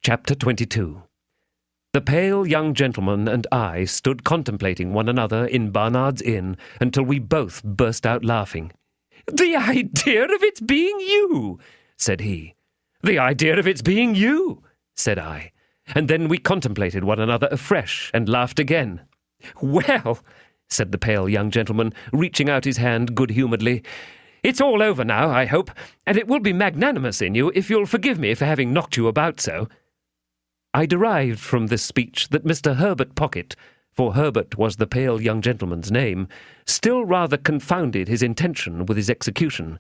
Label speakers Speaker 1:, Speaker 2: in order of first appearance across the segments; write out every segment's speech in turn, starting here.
Speaker 1: Chapter 22. The pale young gentleman and I stood contemplating one another in Barnard's Inn until we both burst out laughing. "The idea of its being you!" said he. "The idea of its being you!" said I. And then we contemplated one another afresh and laughed again. "Well," said the pale young gentleman, reaching out his hand good-humouredly, "it's all over now, I hope, and it will be magnanimous in you if you'll forgive me for having knocked you about so." I derived from this speech that Mr. Herbert Pocket, for Herbert was the pale young gentleman's name, still rather confounded his intention with his execution,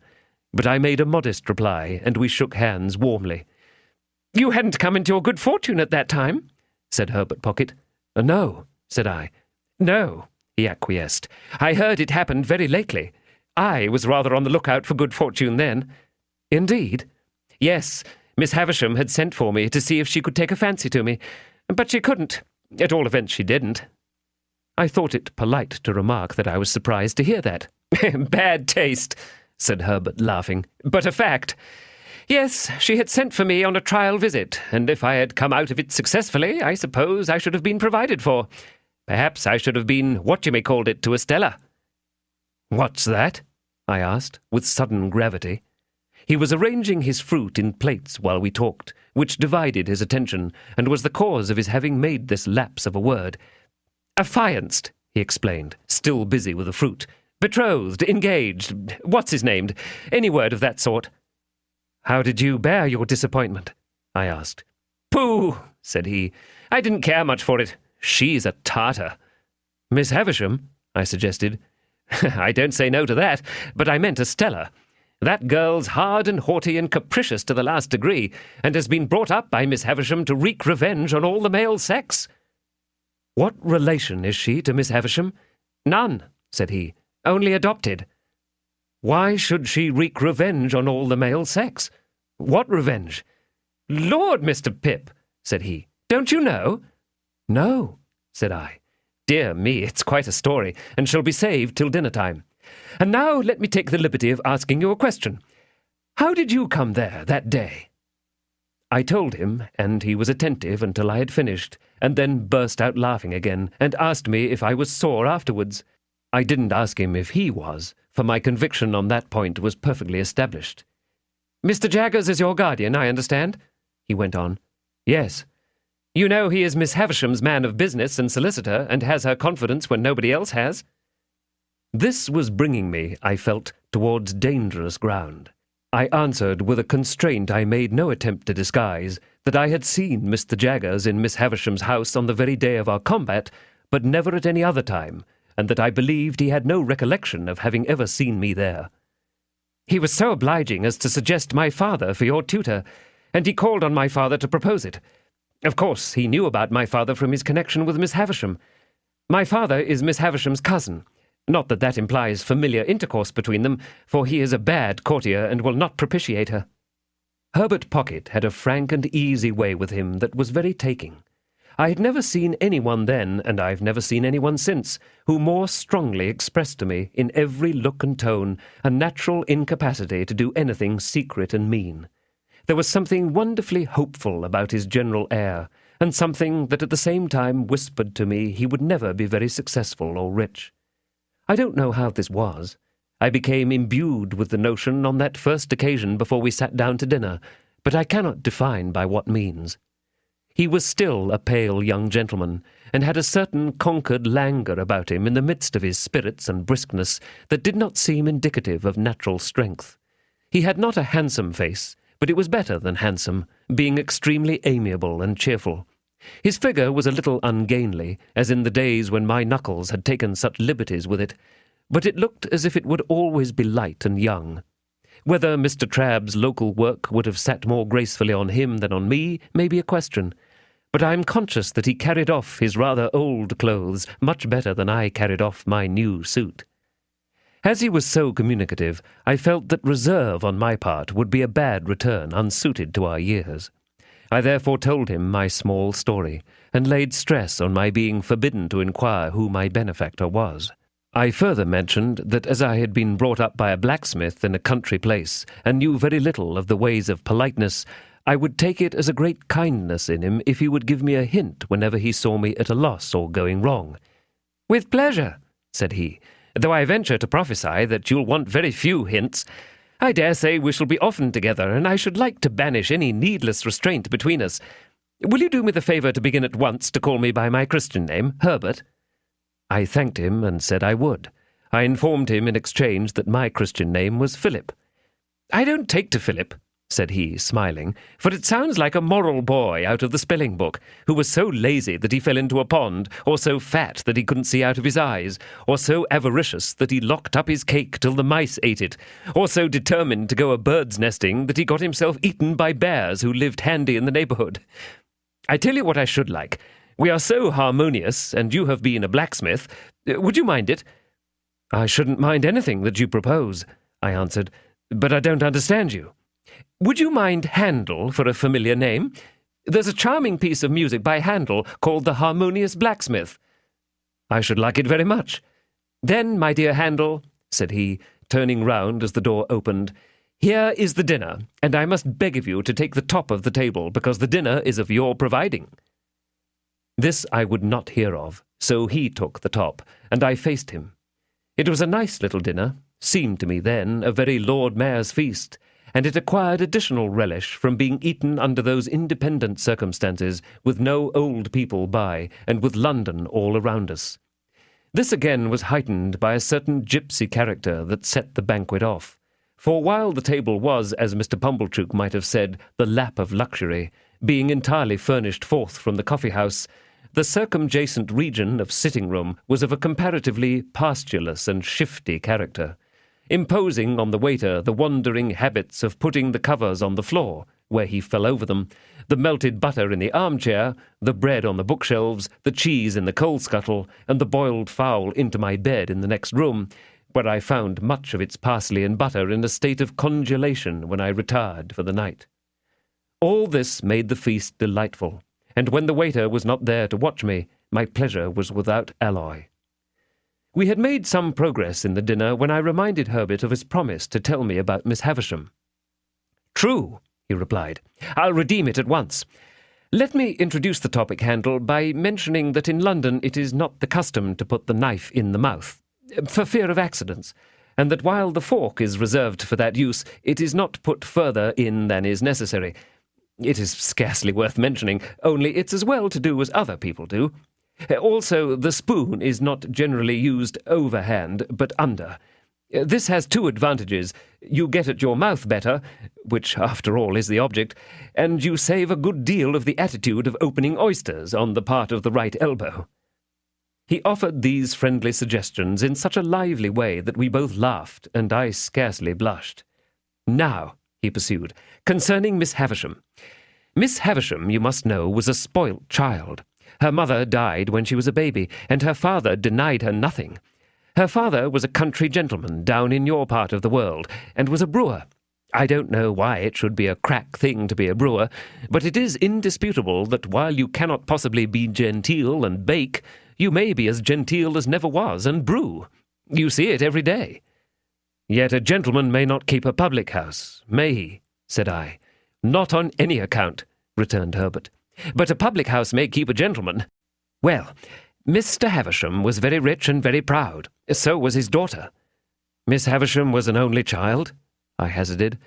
Speaker 1: but I made a modest reply, and we shook hands warmly. "You hadn't come into your good fortune at that time?" said Herbert Pocket. "No," said I. "No," he acquiesced. "I heard it happened very lately. I was rather on the lookout for good fortune then." "Indeed?" "Yes. Miss Havisham had sent for me to see if she could take a fancy to me, but she couldn't. At all events, she didn't." I thought it polite to remark that I was surprised to hear that. "Bad taste," said Herbert, laughing, "but a fact. Yes, she had sent for me on a trial visit, and if I had come out of it successfully, I suppose I should have been provided for. Perhaps I should have been what-you-may-called-it to Estella." "What's that?" I asked, with sudden gravity. He was arranging his fruit in plates while we talked, which divided his attention, and was the cause of his having made this lapse of a word. "Affianced," he explained, still busy with the fruit. "Betrothed, engaged, what's-his-named, any word of that sort." "How did you bear your disappointment?" I asked. "Pooh," said he. "I didn't care much for it. She's a Tartar." "Miss Havisham?" I suggested. "I don't say no to that, but I meant Estella. That girl's hard and haughty and capricious to the last degree, and has been brought up by Miss Havisham to wreak revenge on all the male sex." "What relation is she to Miss Havisham?" "None," said he. "Only adopted." "Why should she wreak revenge on all the male sex? What revenge?" "Lord, Mr. Pip," said he, "don't you know?" "No," said I. "Dear me, it's quite a story, and shall be saved till dinner-time. And now let me take the liberty of asking you a question. How did you come there that day?" I told him, and he was attentive until I had finished, and then burst out laughing again, and asked me if I was sore afterwards. I didn't ask him if he was, for my conviction on that point was perfectly established. "Mr. Jaggers is your guardian, I understand?" he went on. "Yes." "You know he is Miss Havisham's man of business and solicitor, and has her confidence when nobody else has?" This was bringing me, I felt, towards dangerous ground. I answered with a constraint I made no attempt to disguise, that I had seen Mr. Jaggers in Miss Havisham's house on the very day of our combat, but never at any other time, and that I believed he had no recollection of having ever seen me there. "He was so obliging as to suggest my father for your tutor, and he called on my father to propose it. Of course, he knew about my father from his connection with Miss Havisham. My father is Miss Havisham's cousin. Not that that implies familiar intercourse between them, for he is a bad courtier and will not propitiate her." Herbert Pocket had a frank and easy way with him that was very taking. I had never seen anyone then, and I've never seen anyone since, who more strongly expressed to me, in every look and tone, a natural incapacity to do anything secret and mean. There was something wonderfully hopeful about his general air, and something that at the same time whispered to me he would never be very successful or rich. I don't know how this was. I became imbued with the notion on that first occasion before we sat down to dinner, but I cannot define by what means. He was still a pale young gentleman, and had a certain conquered languor about him in the midst of his spirits and briskness that did not seem indicative of natural strength. He had not a handsome face, but it was better than handsome, being extremely amiable and cheerful. His figure was a little ungainly, as in the days when my knuckles had taken such liberties with it, but it looked as if it would always be light and young. Whether Mr. Trabb's local work would have sat more gracefully on him than on me may be a question, but I am conscious that he carried off his rather old clothes much better than I carried off my new suit. As he was so communicative, I felt that reserve on my part would be a bad return unsuited to our years. I therefore told him my small story, and laid stress on my being forbidden to inquire who my benefactor was. I further mentioned that as I had been brought up by a blacksmith in a country place, and knew very little of the ways of politeness, I would take it as a great kindness in him if he would give me a hint whenever he saw me at a loss or going wrong. "With pleasure," said he, "though I venture to prophesy that you'll want very few hints. I dare say we shall be often together, and I should like to banish any needless restraint between us. Will you do me the favour to begin at once to call me by my Christian name, Herbert?" I thanked him and said I would. I informed him in exchange that my Christian name was Philip. "I don't take to Philip," said he, smiling, "for it sounds like a moral boy out of the spelling book, who was so lazy that he fell into a pond, or so fat that he couldn't see out of his eyes, or so avaricious that he locked up his cake till the mice ate it, or so determined to go a bird's nesting that he got himself eaten by bears who lived handy in the neighbourhood. I tell you what I should like. We are so harmonious, and you have been a blacksmith. Would you mind it?" "I shouldn't mind anything that you propose," I answered, "but I don't understand you." "Would you mind Handel for a familiar name? There's a charming piece of music by Handel called The Harmonious Blacksmith." "I should like it very much." "Then, my dear Handel," said he, turning round as the door opened, "here is the dinner, and I must beg of you to take the top of the table, because the dinner is of your providing." This I would not hear of, so he took the top, and I faced him. It was a nice little dinner, seemed to me then a very Lord Mayor's feast, and it acquired additional relish from being eaten under those independent circumstances, with no old people by, and with London all around us. This again was heightened by a certain gipsy character that set the banquet off. For while the table was, as Mr. Pumblechook might have said, the lap of luxury, being entirely furnished forth from the coffee-house, the circumjacent region of sitting-room was of a comparatively pastureless and shifty character, imposing on the waiter the wandering habits of putting the covers on the floor, where he fell over them, the melted butter in the armchair, the bread on the bookshelves, the cheese in the coal-scuttle, and the boiled fowl into my bed in the next room, where I found much of its parsley and butter in a state of congelation when I retired for the night. All this made the feast delightful, and when the waiter was not there to watch me, my pleasure was without alloy. We had made some progress in the dinner when I reminded Herbert of his promise to tell me about Miss Havisham. "True," he replied. "I'll redeem it at once. Let me introduce the topic, Handel, by mentioning that in London it is not the custom to put the knife in the mouth, for fear of accidents, and that while the fork is reserved for that use, it is not put further in than is necessary. It is scarcely worth mentioning, only it's as well to do as other people do. Also, the spoon is not generally used overhand, but under. This has two advantages. You get at your mouth better, which, after all, is the object, and you save a good deal of the attitude of opening oysters on the part of the right elbow." He offered these friendly suggestions in such a lively way that we both laughed, and I scarcely blushed. "Now," he pursued, "concerning Miss Havisham. Miss Havisham, you must know, was a spoilt child. Her mother died when she was a baby, and her father denied her nothing. Her father was a country gentleman down in your part of the world, and was a brewer. I don't know why it should be a crack thing to be a brewer, but it is indisputable that while you cannot possibly be genteel and bake, you may be as genteel as never was and brew. You see it every day." "Yet a gentleman may not keep a public-house, may he?" said I. "Not on any account," returned Herbert. "But a public-house may keep a gentleman. Well, Mr. Havisham was very rich and very proud. So was his daughter." "Miss Havisham was an only child?" I hazarded.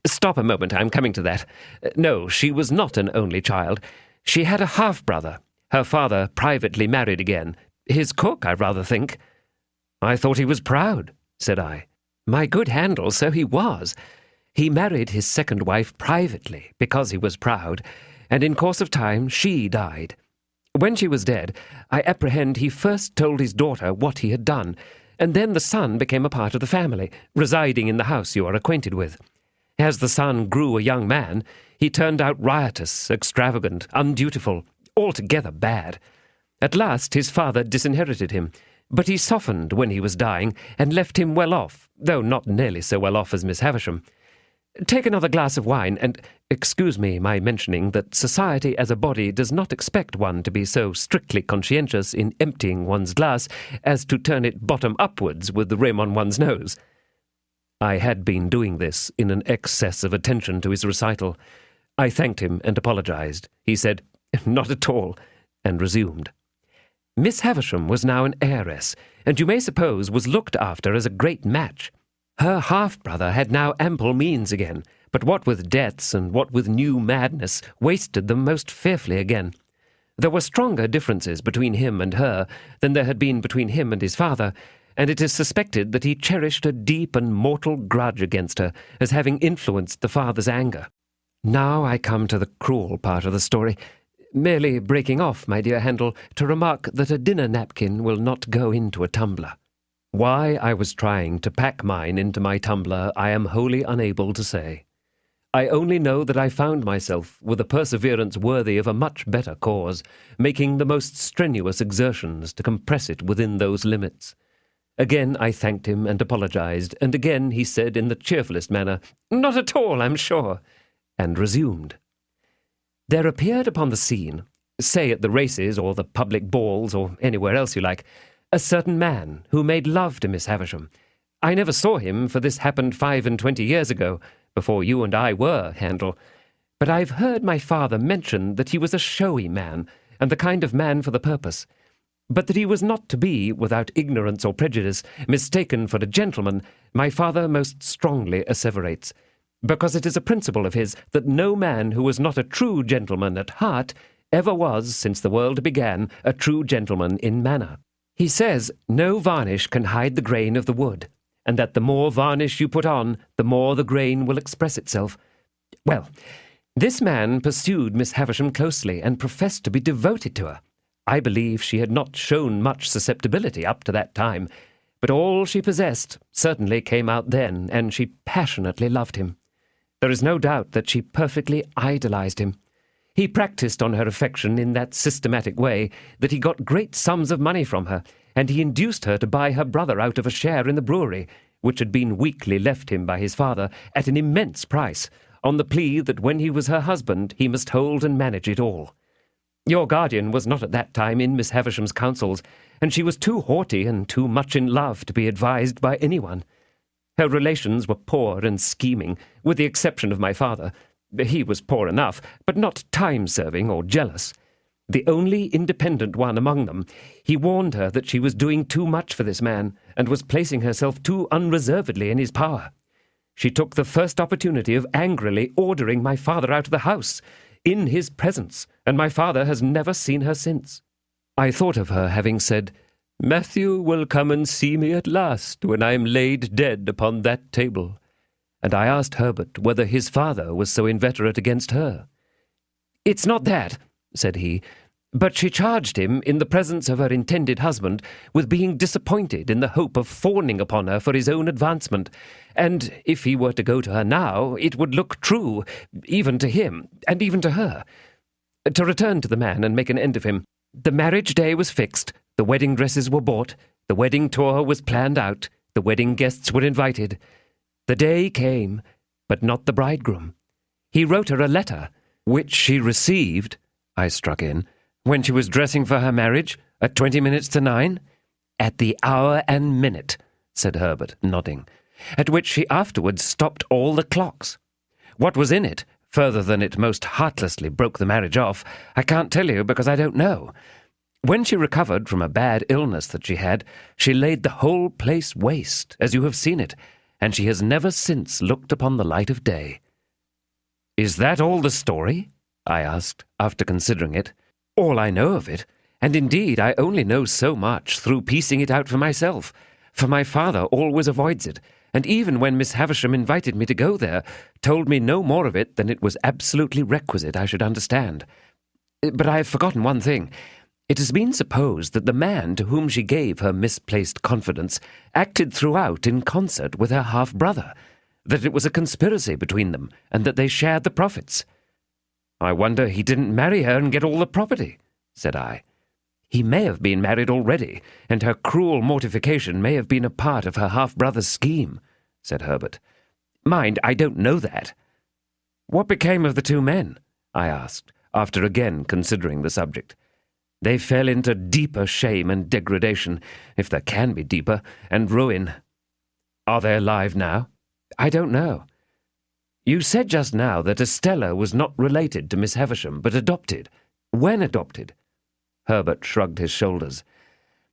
Speaker 1: "Stop a moment, I'm coming to that. No, she was not an only child. She had a half-brother. Her father privately married again. His cook, I rather think." "I thought he was proud," said I. "My good Handel, so he was. He married his second wife privately, because he was proud, and in course of time she died. When she was dead, I apprehend he first told his daughter what he had done, and then the son became a part of the family, residing in the house you are acquainted with. As the son grew a young man, he turned out riotous, extravagant, undutiful, altogether bad. At last his father disinherited him, but he softened when he was dying, and left him well off, though not nearly so well off as Miss Havisham. Take another glass of wine, and excuse me my mentioning that society as a body does not expect one to be so strictly conscientious in emptying one's glass as to turn it bottom upwards with the rim on one's nose." I had been doing this in an excess of attention to his recital. I thanked him and apologized. He said, "Not at all," and resumed. Miss Havisham was now an heiress, and you may suppose was looked after as a great match. Her half-brother had now ample means again, but what with debts and what with new madness, wasted them most fearfully again. There were stronger differences between him and her than there had been between him and his father, and it is suspected that he cherished a deep and mortal grudge against her as having influenced the father's anger. Now I come to the cruel part of the story, merely breaking off, my dear Handel, to remark that a dinner napkin will not go into a tumbler. Why I was trying to pack mine into my tumbler I am wholly unable to say. I only know that I found myself, with a perseverance worthy of a much better cause, making the most strenuous exertions to compress it within those limits. Again I thanked him and apologized, and again he said in the cheerfullest manner, "Not at all, I'm sure," and resumed. There appeared upon the scene, say at the races or the public balls or anywhere else you like, a certain man who made love to Miss Havisham. I never saw him, for this happened 25 years ago, before you and I were, Handel. But I've heard my father mention that he was a showy man, and the kind of man for the purpose. But that he was not to be, without ignorance or prejudice, mistaken for a gentleman, my father most strongly asseverates, because it is a principle of his that no man who was not a true gentleman at heart ever was, since the world began, a true gentleman in manner. He says no varnish can hide the grain of the wood, and that the more varnish you put on, the more the grain will express itself. Well, this man pursued Miss Havisham closely and professed to be devoted to her. I believe she had not shown much susceptibility up to that time, but all she possessed certainly came out then, and she passionately loved him. There is no doubt that she perfectly idolized him. He practiced on her affection in that systematic way that he got great sums of money from her, and he induced her to buy her brother out of a share in the brewery, which had been weakly left him by his father, at an immense price, on the plea that when he was her husband he must hold and manage it all. Your guardian was not at that time in Miss Havisham's counsels, and she was too haughty and too much in love to be advised by anyone. Her relations were poor and scheming, with the exception of my father. He was poor enough, but not time-serving or jealous. The only independent one among them, he warned her that she was doing too much for this man, and was placing herself too unreservedly in his power. She took the first opportunity of angrily ordering my father out of the house, in his presence, and my father has never seen her since. I thought of her having said, "Matthew will come and see me at last when I am laid dead upon that table," and I asked Herbert whether his father was so inveterate against her. "It's not that," said he, "but she charged him, in the presence of her intended husband, with being disappointed in the hope of fawning upon her for his own advancement, and if he were to go to her now, it would look true, even to him, and even to her. To return to the man and make an end of him, the marriage day was fixed, the wedding dresses were bought, the wedding tour was planned out, the wedding guests were invited. The day came, but not the bridegroom. He wrote her a letter, which she received," I struck in, "when she was dressing for her marriage, at 9:20. "At the hour and minute," said Herbert, nodding, "at which she afterwards stopped all the clocks. What was in it, further than it most heartlessly broke the marriage off, I can't tell you because I don't know. When she recovered from a bad illness that she had, she laid the whole place waste, as you have seen it, and she has never since looked upon the light of day." "Is that all the story?" I asked, after considering it. "All I know of it, and indeed I only know so much through piecing it out for myself, for my father always avoids it, and even when Miss Havisham invited me to go there, told me no more of it than it was absolutely requisite I should understand. But I have forgotten one thing. It has been supposed that the man to whom she gave her misplaced confidence acted throughout in concert with her half-brother, that it was a conspiracy between them, and that they shared the profits." "I wonder he didn't marry her and get all the property," said I. "He may have been married already, and her cruel mortification may have been a part of her half-brother's scheme," said Herbert. "Mind, I don't know that." "What became of the two men?" I asked, after again considering the subject. "They fell into deeper shame and degradation, if there can be deeper, and ruin." "Are they alive now?" "I don't know." You said just now that Estella was not related to Miss Havisham, but adopted. When adopted? Herbert shrugged his shoulders.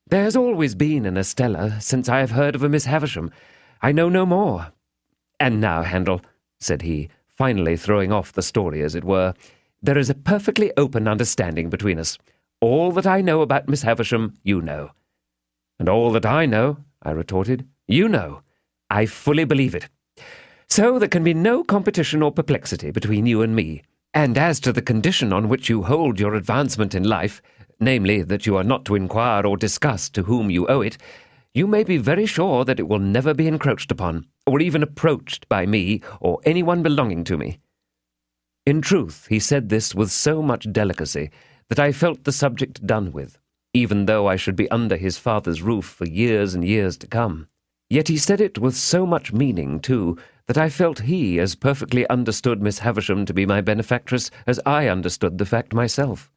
Speaker 1: There has always been an Estella since I have heard of a Miss Havisham. I know no more. And now, Handel, said he, finally throwing off the story, as it were, there is a perfectly open understanding between us. All that I know about Miss Havisham, you know. And all that I know, I retorted, you know. I fully believe it. So there can be no competition or perplexity between you and me. And as to the condition on which you hold your advancement in life, namely that you are not to inquire or discuss to whom you owe it, you may be very sure that it will never be encroached upon, or even approached by me or anyone belonging to me. In truth, he said this with so much delicacy that I felt the subject done with, even though I should be under his father's roof for years and years to come. Yet he said it with so much meaning, too, that I felt he as perfectly understood Miss Havisham to be my benefactress as I understood the fact myself.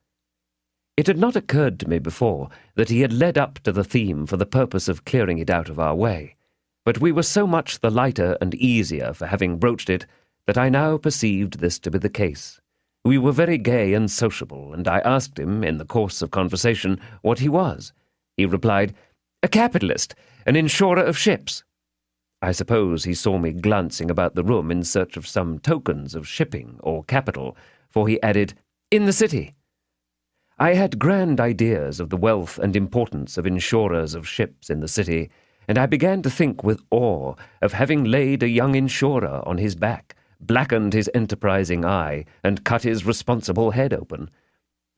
Speaker 1: It had not occurred to me before that he had led up to the theme for the purpose of clearing it out of our way, but we were so much the lighter and easier for having broached it that I now perceived this to be the case. We were very gay and sociable, and I asked him, in the course of conversation, what he was. He replied, "A capitalist, an insurer of ships." I suppose he saw me glancing about the room in search of some tokens of shipping or capital, for he added, "In the city." I had grand ideas of the wealth and importance of insurers of ships in the city, and I began to think with awe of having laid a young insurer on his back, blackened his enterprising eye, and cut his responsible head open.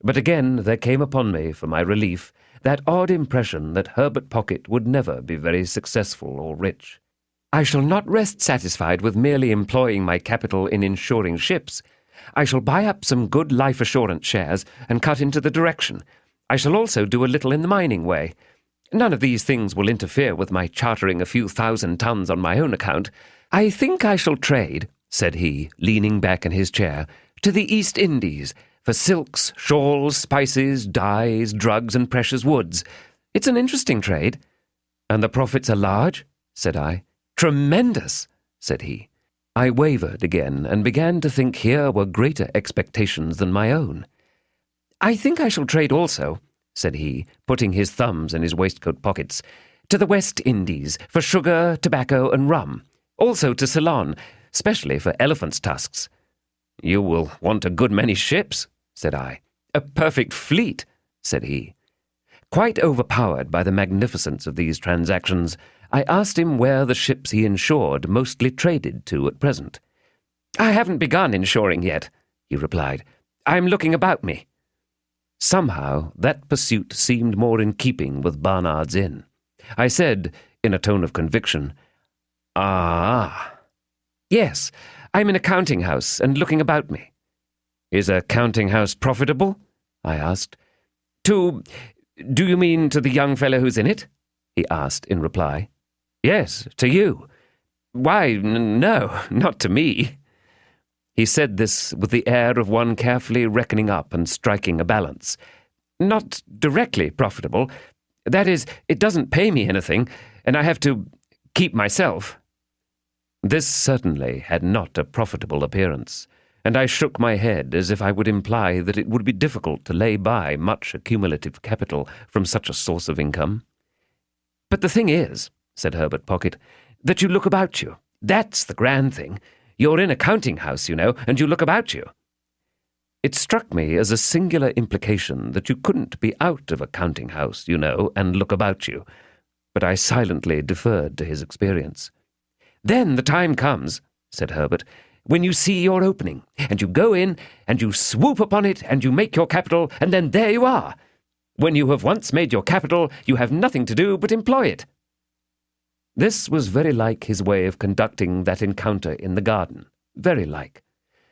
Speaker 1: But again there came upon me, for my relief, that odd impression that Herbert Pocket would never be very successful or rich. I shall not rest satisfied with merely employing my capital in insuring ships. I shall buy up some good life assurance shares and cut into the direction. I shall also do a little in the mining way. None of these things will interfere with my chartering a few 1,000 tons on my own account. I think I shall trade, said he, leaning back in his chair, to the East Indies, for silks, shawls, spices, dyes, drugs, and precious woods. It's an interesting trade. And the profits are large? Said I. Tremendous, said he. I wavered again, and began to think here were greater expectations than my own. I think I shall trade also, said he, putting his thumbs in his waistcoat pockets, to the West Indies, for sugar, tobacco, and rum. Also to Ceylon, specially for elephants' tusks. You will want a good many ships, said I. A perfect fleet, said he. Quite overpowered by the magnificence of these transactions, I asked him where the ships he insured mostly traded to at present. I haven't begun insuring yet, he replied. I'm looking about me. Somehow that pursuit seemed more in keeping with Barnard's Inn. I said, in a tone of conviction, Ah. Yes, I'm in a counting-house and looking about me. Is a counting-house profitable? I asked. Do you mean to the young fellow who's in it? He asked in reply. Yes, to you. Why, no, not to me. He said this with the air of one carefully reckoning up and striking a balance. Not directly profitable. That is, it doesn't pay me anything, and I have to keep myself. This certainly had not a profitable appearance, and I shook my head as if I would imply that it would be difficult to lay by much accumulative capital from such a source of income. But the thing is, said Herbert Pocket, that you look about you. That's the grand thing. You're in a counting-house, you know, and you look about you. It struck me as a singular implication that you couldn't be out of a counting-house, you know, and look about you, but I silently deferred to his experience. Then the time comes, said Herbert, when you see your opening, and you go in, and you swoop upon it, and you make your capital, and then there you are. When you have once made your capital, you have nothing to do but employ it. This was very like his way of conducting that encounter in the garden, very like.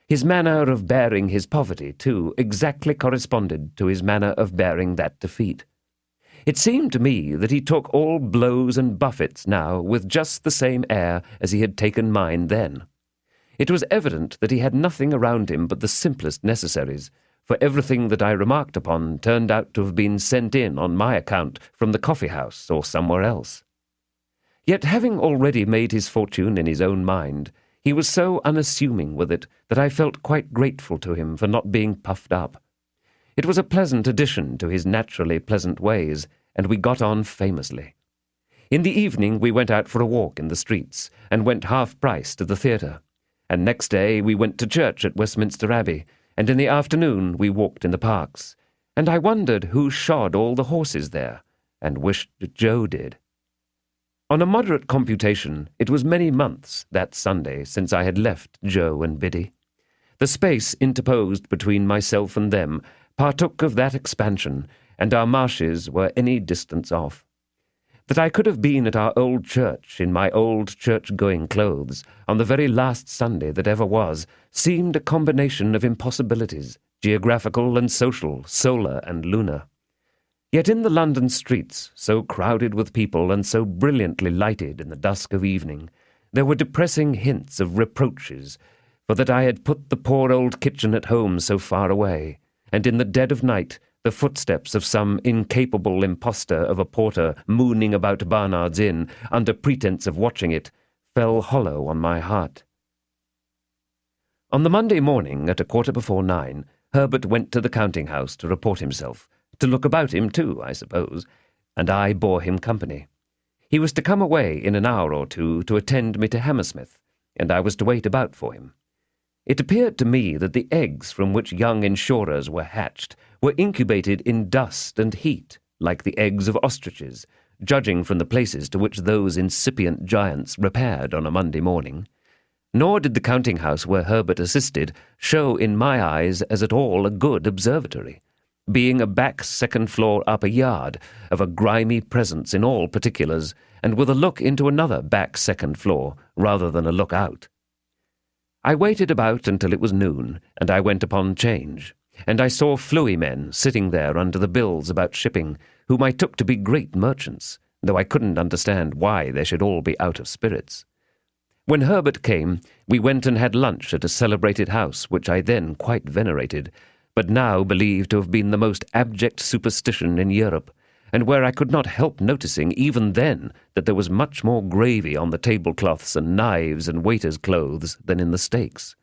Speaker 1: His manner of bearing his poverty, too, exactly corresponded to his manner of bearing that defeat. It seemed to me that he took all blows and buffets now with just the same air as he had taken mine then. It was evident that he had nothing around him but the simplest necessaries, for everything that I remarked upon turned out to have been sent in on my account from the coffee-house or somewhere else. Yet having already made his fortune in his own mind, He was so unassuming with it that I felt quite grateful to him for not being puffed up. It was a pleasant addition to his naturally pleasant ways, and we got on famously. In the evening we went out for a walk in the streets, and went half-price to the theatre, and next day we went to church at Westminster Abbey, and in the afternoon we walked in the parks, and I wondered who shod all the horses there, and wished Joe did. On a moderate computation, it was many months, that Sunday, since I had left Joe and Biddy. The space interposed between myself and them partook of that expansion, and our marshes were any distance off. That I could have been at our old church in my old church-going clothes on the very last Sunday that ever was seemed a combination of impossibilities, geographical and social, solar and lunar. Yet in the London streets, so crowded with people and so brilliantly lighted in the dusk of evening, there were depressing hints of reproaches, for that I had put the poor old kitchen at home so far away, and in the dead of night the footsteps of some incapable impostor of a porter mooning about Barnard's Inn under pretence of watching it fell hollow on my heart. On the Monday morning, at 9:15, Herbert went to the counting-house to report himself, to look about him too, I suppose, and I bore him company. He was to come away in an hour or two to attend me to Hammersmith, and I was to wait about for him. It appeared to me that the eggs from which young insurers were hatched were incubated in dust and heat, like the eggs of ostriches, judging from the places to which those incipient giants repaired on a Monday morning. Nor did the counting-house where Herbert assisted show in my eyes as at all a good observatory, being a back second-floor upper yard of a grimy presence in all particulars, and with a look into another back second floor rather than a look out. I waited about until it was noon, and I went upon change, and I saw fluey men sitting there under the bills about shipping, whom I took to be great merchants, though I couldn't understand why they should all be out of spirits. When Herbert came, we went and had lunch at a celebrated house which I then quite venerated, but now believed to have been the most abject superstition in Europe, and where I could not help noticing even then that there was much more gravy on the tablecloths and knives and waiters' clothes than in the steaks.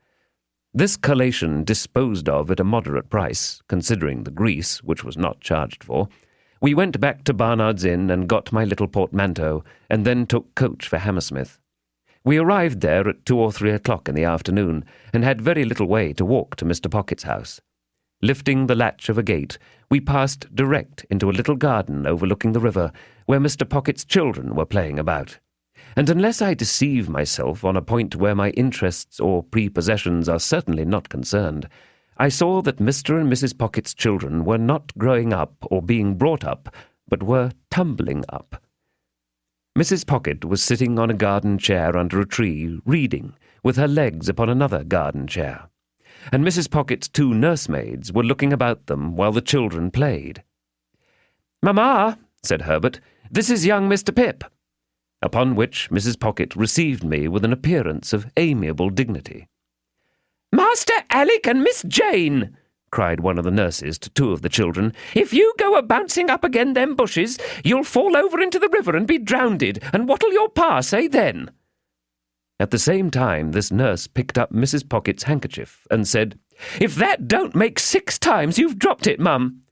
Speaker 1: This collation disposed of at a moderate price, considering the grease, which was not charged for, we went back to Barnard's Inn and got my little portmanteau, and then took coach for Hammersmith. We arrived there at 2 or 3 o'clock in the afternoon, and had very little way to walk to Mr. Pocket's house. Lifting the latch of a gate, we passed direct into a little garden overlooking the river, where Mr. Pocket's children were playing about. And unless I deceive myself on a point where my interests or prepossessions are certainly not concerned, I saw that Mr. and Mrs. Pocket's children were not growing up or being brought up, but were tumbling up. Mrs. Pocket was sitting on a garden chair under a tree, reading, with her legs upon another garden chair, and Mrs. Pocket's 2 nursemaids were looking about them while the children played. "Mamma," said Herbert, "this is young Mr. Pip." Upon which Mrs. Pocket received me with an appearance of amiable dignity. "Master Alec and Miss Jane," cried one of the nurses to 2 of the children, "if you go a-bouncing up again them bushes, you'll fall over into the river and be drownded, and what'll your pa say then?" At the same time this nurse picked up Mrs. Pocket's handkerchief and said, "If that don't make 6 times you've dropped it, mum."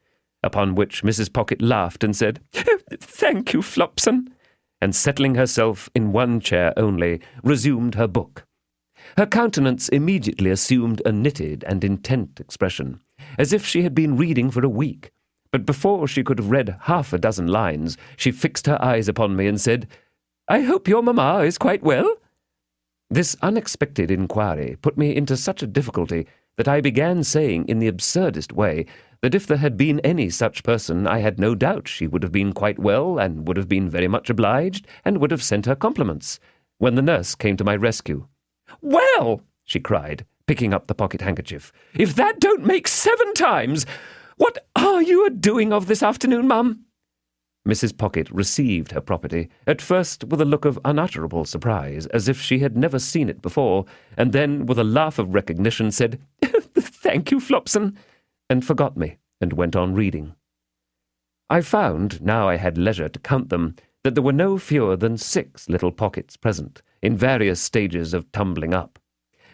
Speaker 1: Upon which Mrs. Pocket laughed and said, "Thank you, Flopson," and settling herself in one chair only, resumed her book. Her countenance immediately assumed a knitted and intent expression, as if she had been reading for a week, but before she could have read half a dozen lines, she fixed her eyes upon me and said, "I hope your mamma is quite well?" This unexpected inquiry put me into such a difficulty that I began saying in the absurdest way that if there had been any such person, I had no doubt she would have been quite well and would have been very much obliged and would have sent her compliments, when the nurse came to my rescue. "Well," she cried, picking up the pocket-handkerchief, "if that don't make 7 times, what are you a-doing of this afternoon, mum?" Mrs. Pocket received her property, at first with a look of unutterable surprise, as if she had never seen it before, and then with a laugh of recognition said, "Thank you, Flopson," and forgot me, and went on reading. I found, now I had leisure to count them, that there were no fewer than 6 little Pockets present, in various stages of tumbling up.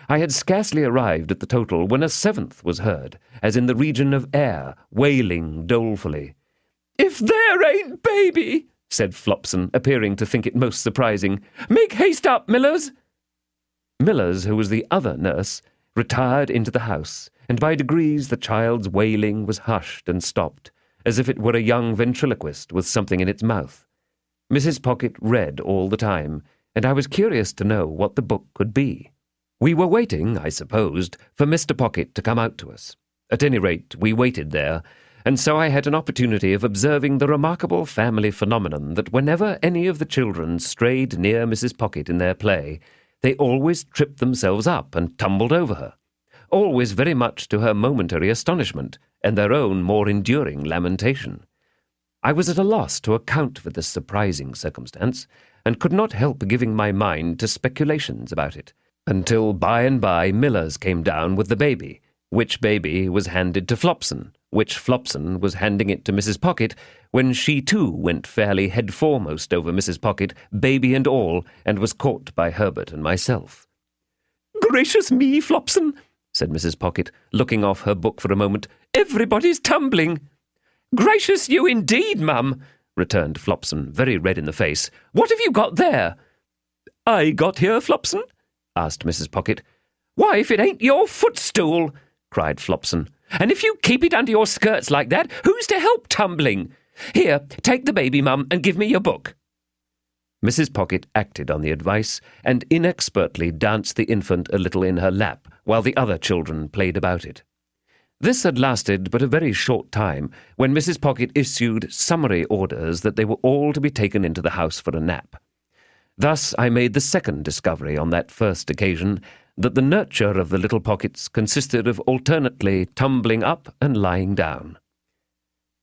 Speaker 1: I had scarcely arrived at the total when a seventh was heard, as in the region of air, wailing dolefully. "If there ain't baby," said Flopson, appearing to think it most surprising. "Make haste up, Millers." Millers, who was the other nurse, retired into the house, and by degrees the child's wailing was hushed and stopped, as if it were a young ventriloquist with something in its mouth. Mrs. Pocket read all the time, and I was curious to know what the book could be. We were waiting, I supposed, for Mr. Pocket to come out to us. At any rate, we waited there, and so I had an opportunity of observing the remarkable family phenomenon that whenever any of the children strayed near Mrs. Pocket in their play, they always tripped themselves up and tumbled over her, always very much to her momentary astonishment and their own more enduring lamentation. I was at a loss to account for this surprising circumstance, and could not help giving my mind to speculations about it, until by and by Millers came down with the baby, which baby was handed to Flopson, which Flopson was handing it to Mrs. Pocket, when she too went fairly head foremost over Mrs. Pocket, baby and all, and was caught by Herbert and myself. "Gracious me, Flopson," said Mrs. Pocket, looking off her book for a moment, "everybody's tumbling." "Gracious you indeed, mum," returned Flopson, very red in the face. "What have you got there?" "I got here, Flopson?" asked Mrs. Pocket. "Why, if it ain't your footstool," cried Flopson. "And if you keep it under your skirts like that, who's to help tumbling? Here, take the baby, mum, and give me your book." Mrs. Pocket acted on the advice, and inexpertly danced the infant a little in her lap, while the other children played about it. This had lasted but a very short time, when Mrs. Pocket issued summary orders that they were all to be taken into the house for a nap. Thus I made the second discovery on that first occasion, that the nurture of the little Pockets consisted of alternately tumbling up and lying down.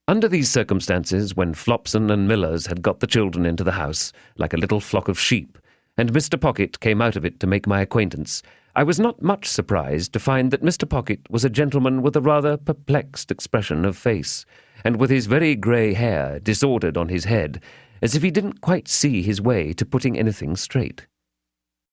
Speaker 1: Under these circumstances, when Flopson and Millers had got the children into the house, like a little flock of sheep, and Mr. Pocket came out of it to make my acquaintance, I was not much surprised to find that Mr. Pocket was a gentleman with a rather perplexed expression of face, and with his very grey hair disordered on his head, as if he didn't quite see his way to putting anything straight.